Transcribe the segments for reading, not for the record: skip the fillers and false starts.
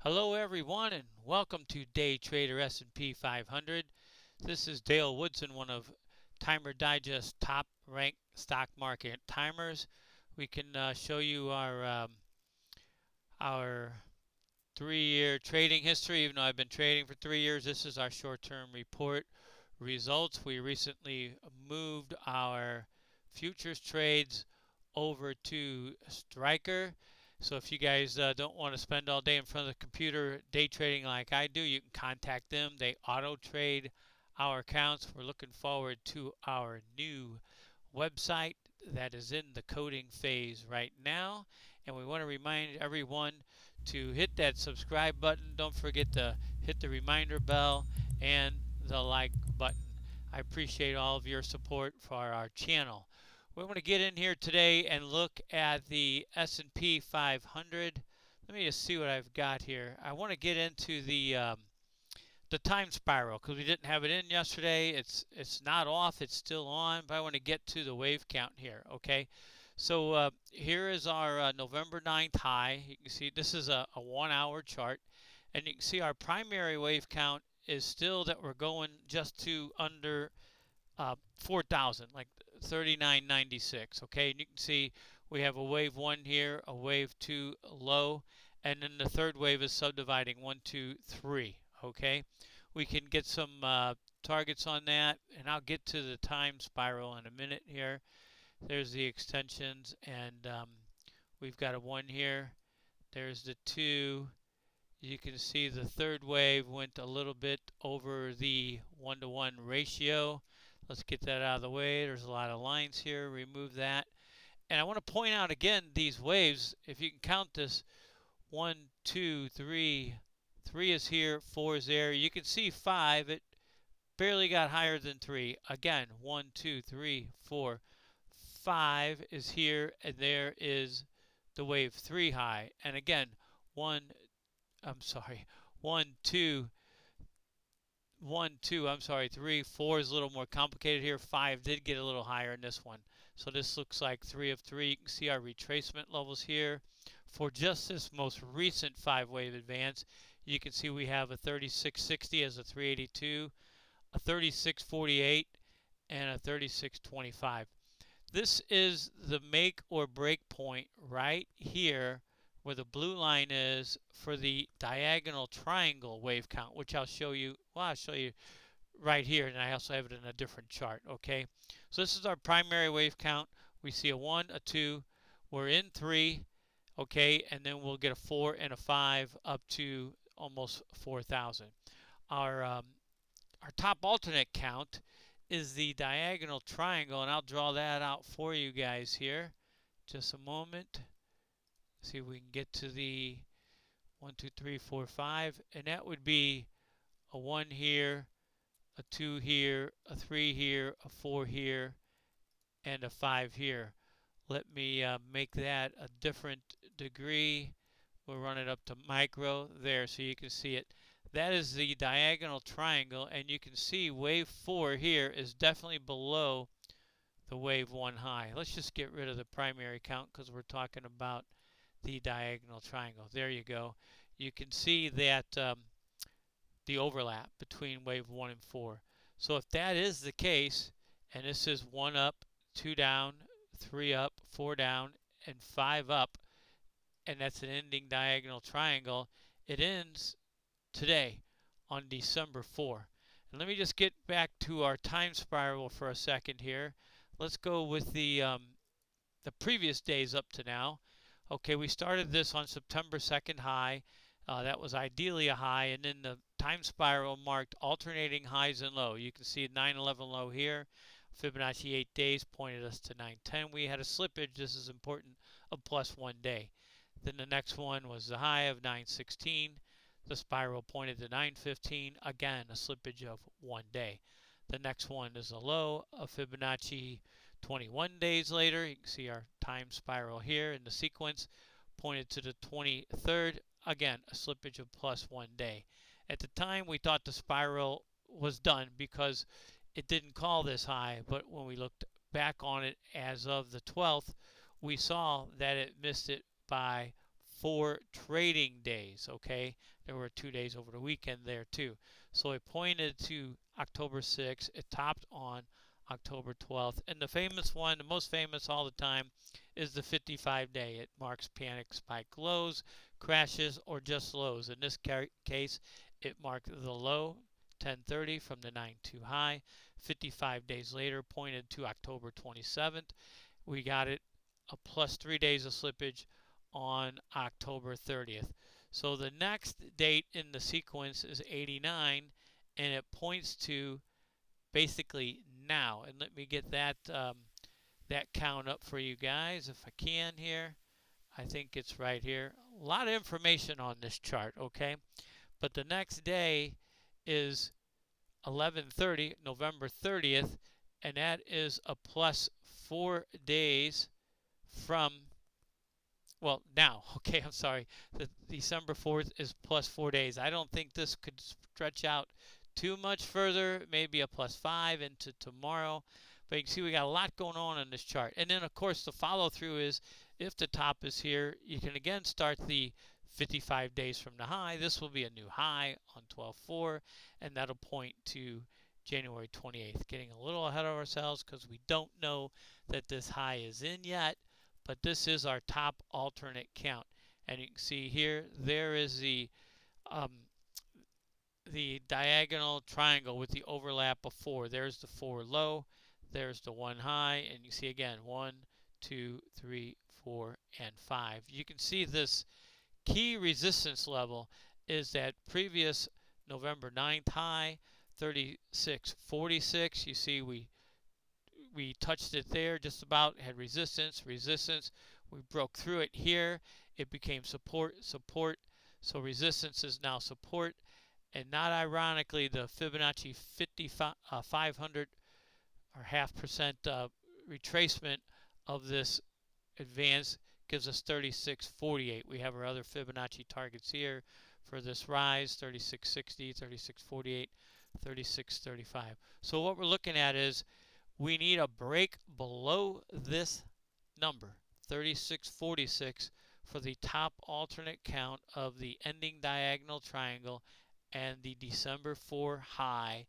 Hello everyone and welcome to Day Trader S&P 500. This is Dale Woodson, one of Timer Digest's top ranked stock market timers. We can show you our 3-year trading history. Even though I've been trading for 3 years, this is our short-term report results. We recently moved our futures trades over to Striker. So if you guys don't want to spend all day in front of the computer day trading like I do, you can contact them. They auto-trade our accounts. We're looking forward to our new website that is in the coding phase right now. And we want to remind everyone to hit that subscribe button. Don't forget to hit the reminder bell and the like button. I appreciate all of your support for our channel. We want to get in here today and look at the S&P 500. Let me just see what I've got here. I want to get into the time spiral because we didn't have it in yesterday. It's not off, it's still on, but I want to get to the wave count here. Okay, so here is our November 9th high. You can see this is a 1-hour chart, and you can see our primary wave count is still that we're going just to under 4,000, like 39.96. Okay, and you can see we have a wave 1 here, a wave 2 low, and then the third wave is subdividing 1, 2, 3. Okay, we can get some targets on that, and I'll get to the time spiral in a minute here. There's the extensions, and we've got a 1 here. There's the 2. You can see the third wave went a little bit over the 1-to-1 ratio. Let's get that out of the way. There's a lot of lines here. Remove that. And I want to point out again these waves. If you can count this, 1, 2, 3. 3 is here, 4 is there. You can see 5. It barely got higher than 3. Again, 1, 2, 3, 4. 5 is here, and there is the wave 3 high. And again, 1, 2, 3, 4 is a little more complicated here. 5 did get a little higher in this one. So this looks like 3 of 3. You can see our retracement levels here. For just this most recent 5-wave advance, you can see we have a 36.60 as a 382, a 36.48, and a 36.25. This is the make or break point right here where the blue line is for the diagonal triangle wave count, which I'll show you. Well, I'll show you right here, and I also have it in a different chart. Okay, so this is our primary wave count. We see a 1, a 2, we're in 3, okay, and then we'll get a 4 and a 5 up to almost 4,000. Our top alternate count is the diagonal triangle, and I'll draw that out for you guys here. Just a moment. See if we can get to the 1, 2, 3, 4, 5, and that would be a 1 here, a 2 here, a 3 here, a 4 here, and a 5 here. Let me make that a different degree. We'll run it up to micro there so you can see it. That is the diagonal triangle, and you can see wave 4 here is definitely below the wave 1 high. Let's just get rid of the primary count because we're talking about the diagonal triangle. There you go. You can see that the overlap between wave 1 and 4. So if that is the case, and this is 1 up, 2 down, 3 up, 4 down, and 5 up, and that's an ending diagonal triangle, it ends today on December 4. And let me just get back to our time spiral for a second here. Let's go with the previous days up to now. Okay, we started this on September 2nd high. That was ideally a high, and then the time spiral marked alternating highs and low. You can see 9/11 low here. Fibonacci 8 days pointed us to 9/10. We had a slippage, this is important, of plus 1 day. Then the next one was the high of 9/16. The spiral pointed to 9/15. Again, a slippage of 1 day. The next one is a low of Fibonacci 21 days later. You can see our time spiral here in the sequence pointed to the 23rd. Again, a slippage of plus 1 day. At the time, we thought the spiral was done because it didn't call this high, but when we looked back on it as of the 12th, we saw that it missed it by 4 trading days, okay? There were 2 days over the weekend there too. So it pointed to October 6th. It topped on October 12th. And the famous one, the most famous all the time, is the 55-day. It marks panic spike lows, crashes, or just lows. In this case, it marked the low, 1030 from the 9.2 high. 55 days later pointed to October 27th. We got it a plus 3 days of slippage on October 30th. So the next date in the sequence is 89, and it points to basically now. And let me get that that count up for you guys if I can here. I think it's right here. A lot of information on this chart, okay? But the next day is 11:30, November 30th, and that is a plus 4 days from, well, now, okay, I'm sorry. The December 4th is plus 4 days. I don't think this could stretch out too much further, maybe a plus 5 into tomorrow. But you can see we got a lot going on in this chart. And then, of course, the follow through is if the top is here, you can again start the 55 days from the high. This will be a new high on 12/4, and that'll point to January 28th. Getting a little ahead of ourselves because we don't know that this high is in yet, but this is our top alternate count. And you can see here, there is the diagonal triangle with the overlap of 4. There's the 4 low, there's the 1 high, and you see again 1, 2, 3, 4, and 5. You can see this key resistance level is that previous November 9th high, 36.46. You see we touched it there just about, had resistance, we broke through it here, it became support. So resistance is now support, and not ironically, the Fibonacci 500 or half percent retracement of this advance gives us 36.48. We have our other Fibonacci targets here for this rise, 36.60, 36.48, 36.35. So what we're looking at is we need a break below this number, 36.46, for the top alternate count of the ending diagonal triangle and the December 4 high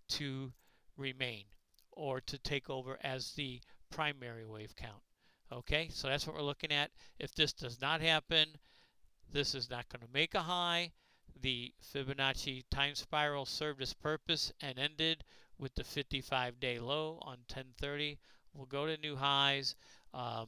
to remain or to take over as the primary wave count. Okay, so that's what we're looking at. If this does not happen, this is not going to make a high. The Fibonacci time spiral served its purpose and ended with the 55-day low on 10:30. We'll go to new highs to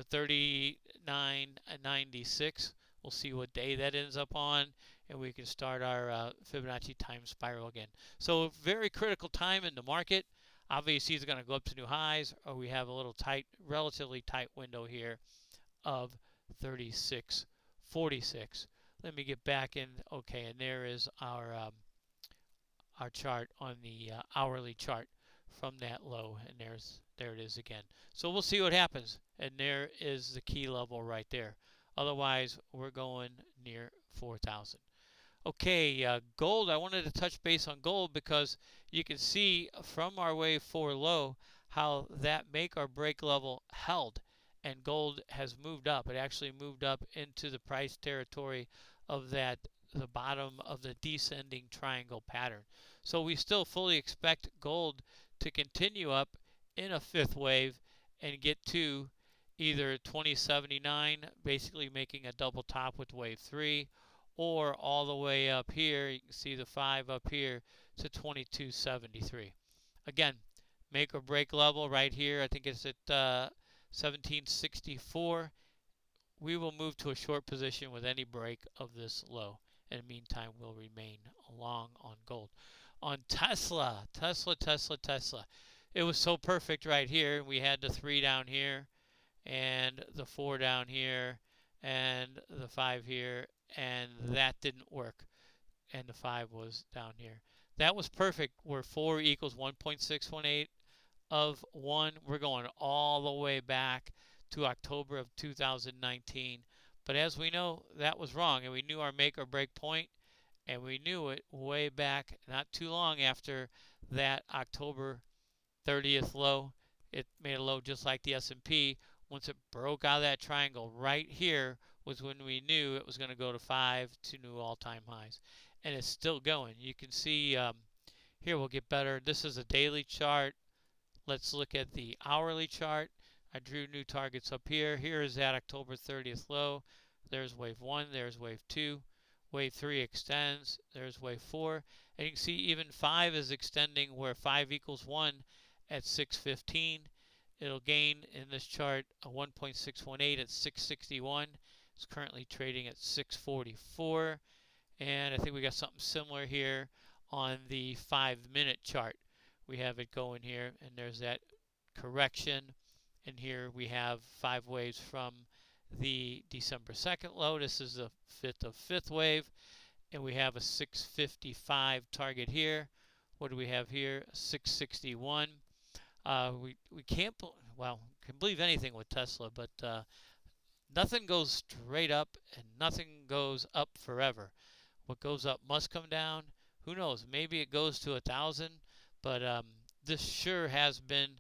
39.96. We'll see what day that ends up on, and we can start our Fibonacci time spiral again. So very critical time in the market. Obviously, it's going to go up to new highs, or we have a little tight, relatively tight window here of 36.46. Let me get back in. Okay, and there is our chart on the hourly chart from that low, and there it is again. So we'll see what happens, and there is the key level right there. Otherwise, we're going near 4,000. Okay, gold. I wanted to touch base on gold because you can see from our wave 4 low how that make or break level held, and gold has moved up. It actually moved up into the price territory of the bottom of the descending triangle pattern. So we still fully expect gold to continue up in a fifth wave and get to either 2079, basically making a double top with wave 3, or all the way up here, you can see the 5 up here to 2273. Again, make or break level right here, I think it's at 1764. We will move to a short position with any break of this low. In the meantime, we'll remain long on gold. On Tesla. It was so perfect right here. We had the 3 down here, and the 4 down here, and the 5 here, and that didn't work, and the 5 was down here. That was perfect where 4 equals 1.618 of 1. We're going all the way back to October of 2019. But as we know, that was wrong, and we knew our make or break point, and we knew it way back not too long after that October 30th low. It made a low just like the S&P. Once it broke out of that triangle right here was when we knew it was going to go to 5 to new all-time highs. And it's still going. You can see here we'll get better. This is a daily chart. Let's look at the hourly chart. I drew new targets up here. Here is that October 30th low. There's wave 1. There's wave 2. Wave 3 extends. There's wave 4. And you can see even 5 is extending where 5 equals 1 at 615. It'll gain in this chart a 1.618 at 661. It's currently trading at 644. And I think we got something similar here on the 5-minute chart. We have it going here, and there's that correction. And here we have 5 waves from the December 2nd low. This is the fifth wave, and we have a 655 target here. What do we have here? 661. We can't can believe anything with Tesla, but nothing goes straight up and nothing goes up forever. What goes up must come down. Who knows? Maybe it goes to 1,000, but this sure has been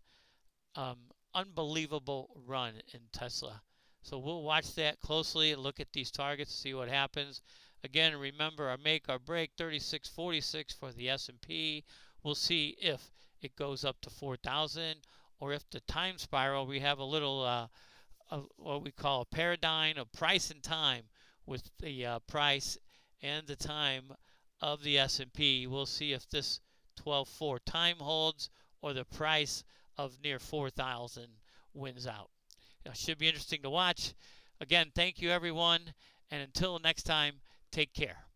unbelievable run in Tesla. So we'll watch that closely and look at these targets, see what happens. Again, remember our make or break 3646 for the S&P. We'll see if it goes up to 4,000 or if the time spiral, we have a little what we call a paradigm of price and time with the price and the time of the S&P. We'll see if this 12.4 time holds or the price of near 4,000 wins out. It should be interesting to watch. Again, thank you everyone, and until next time, take care.